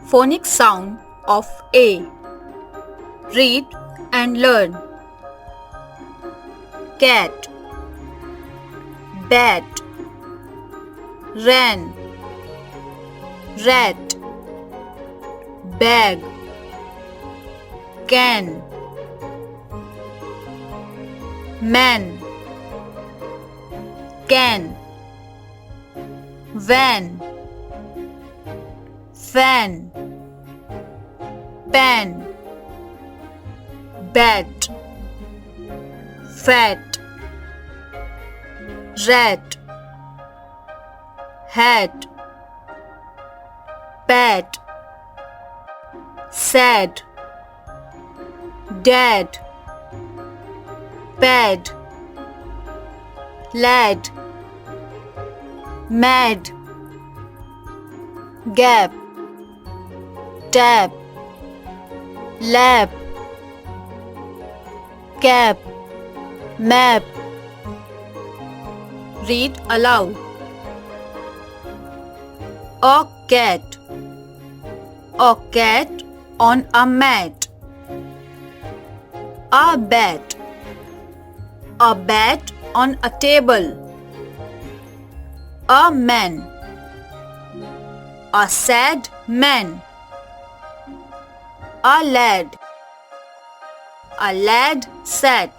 Phonic sound of A. Read and learn. Cat, bat, ran, rat, bag, can, man, can, van, fan, pan, bat, fat, rat, hat, pat, sad, dad, pad, lad, mad, gap, tap, lap, cap, map. Read aloud. A cat on a mat. A bat on a table. A man, a sad man. A lad sad.